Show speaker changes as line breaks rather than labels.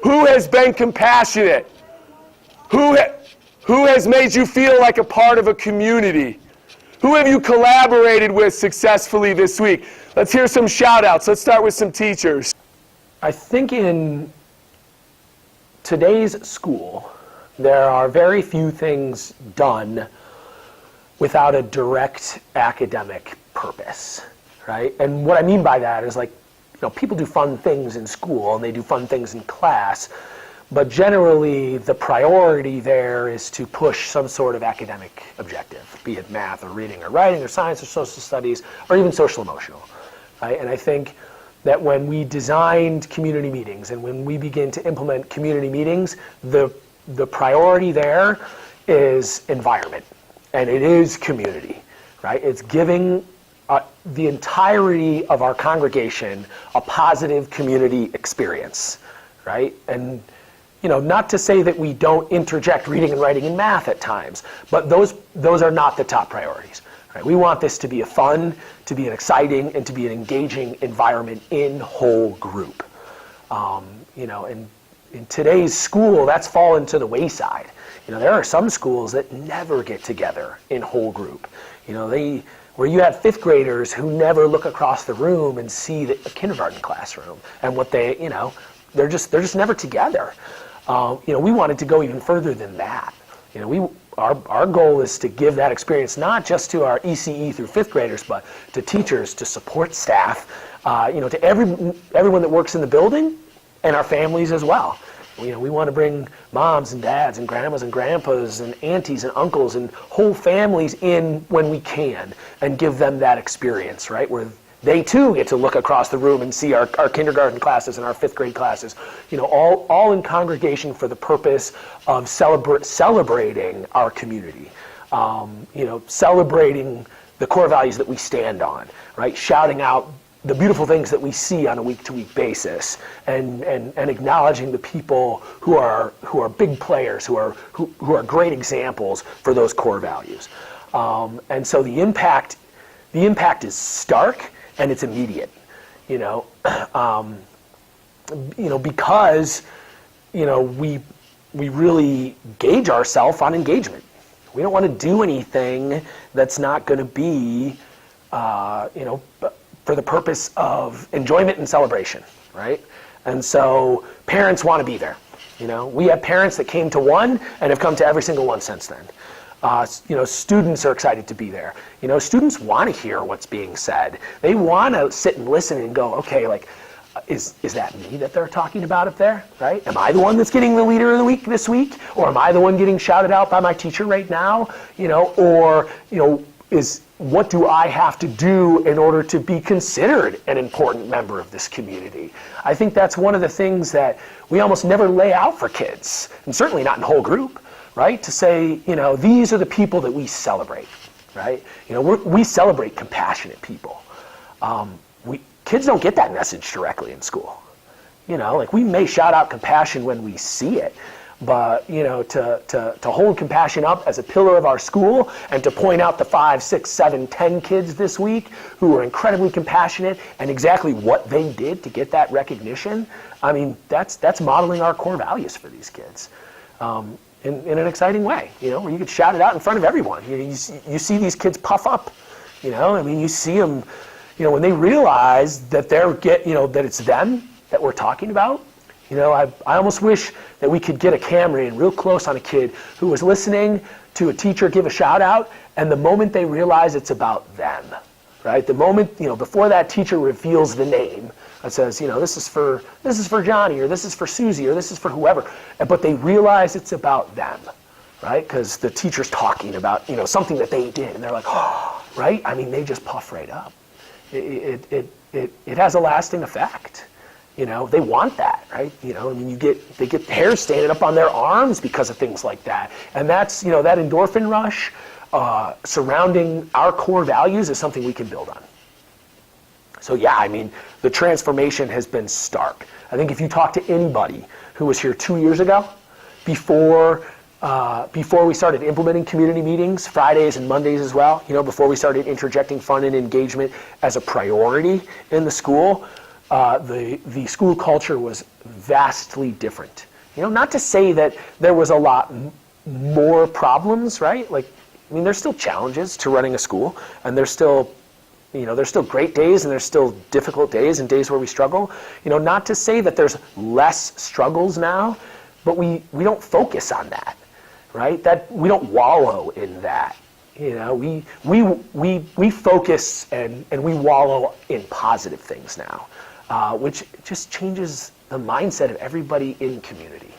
Who has been compassionate? Who has made you feel like a part of a community? Who have you collaborated with successfully this week? Let's hear some shout outs. Let's start with some teachers.
I think in today's school, there are very few things done without a direct academic purpose, right? And what I mean by that is, like, people do fun things in school and they do fun things in class, but generally the priority there is to push some sort of academic objective, be it math or reading or writing or science or social studies or even social emotional, right? And I think that when we designed community meetings and when we begin to implement community meetings, the priority there is environment, and it is community, right? It's giving the entirety of our congregation a positive community experience, right? And not to say that we don't interject reading and writing and math at times, but those are not the top priorities, right? We want this to be a fun, to be an exciting, and to be an engaging environment in whole group. And in today's school, that's fallen to the wayside. There are some schools that never get together in whole group. Where you have fifth graders who never look across the room and see the kindergarten classroom and what they're just never together. We wanted to go even further than that. Our goal is to give that experience not just to our ECE through fifth graders, but to teachers, to support staff, to everyone that works in the building and our families as well. We want to bring moms and dads and grandmas and grandpas and aunties and uncles and whole families in when we can and give them that experience, right? Where they too get to look across the room and see our kindergarten classes and our fifth grade classes, all in congregation for the purpose of celebrating our community, celebrating the core values that we stand on, right? Shouting out the beautiful things that we see on a week-to-week basis, and acknowledging the people who are big players, who are great examples for those core values. And so the impact is stark and it's immediate. Because we really gauge ourselves on engagement. We don't want to do anything that's not going to be, for the purpose of enjoyment and celebration, right? And so parents want to be there. We have parents that came to one and have come to every single one since then. Students are excited to be there. Students want to hear what's being said. They want to sit and listen and go, okay, is that me that they're talking about up there, right? Am I the one that's getting the leader of the week this week? Or am I the one getting shouted out by my teacher right now? What do I have to do in order to be considered an important member of this community? I think that's one of the things that we almost never lay out for kids, and certainly not in whole group, right? To say, these are the people that we celebrate, right? We celebrate compassionate people. Kids don't get that message directly in school. We may shout out compassion when we see it, but to hold compassion up as a pillar of our school and to point out the 5, 6, 7, 10 kids this week who were incredibly compassionate and exactly what they did to get that recognition, that's modeling our core values for these kids in an exciting way, where you could shout it out in front of everyone. You see these kids puff up, you see them, when they realize that that it's them that we're talking about. I almost wish that we could get a camera in real close on a kid who was listening to a teacher give a shout out, and the moment they realize it's about them, right? The moment, before that teacher reveals the name that says, this is for Johnny, or this is for Susie, or this is for whoever, but they realize it's about them, right? Because the teacher's talking about, something that they did, and they're like, oh, right? They just puff right up. It has a lasting effect. They want that, right? They get hairs standing up on their arms because of things like that. And that's, that endorphin rush surrounding our core values is something we can build on. So yeah, the transformation has been stark. I think if you talk to anybody who was here 2 years ago, before we started implementing community meetings, Fridays and Mondays as well, before we started interjecting fun and engagement as a priority in the school, the school culture was vastly different. Not to say that there was a lot more problems, right? Like, I mean, there's still challenges to running a school, and there's still great days and there's still difficult days and days where we struggle. Not to say that there's less struggles now, but we don't focus on that, right? That we don't wallow in that. We focus and we wallow in positive things now, which just changes the mindset of everybody in community.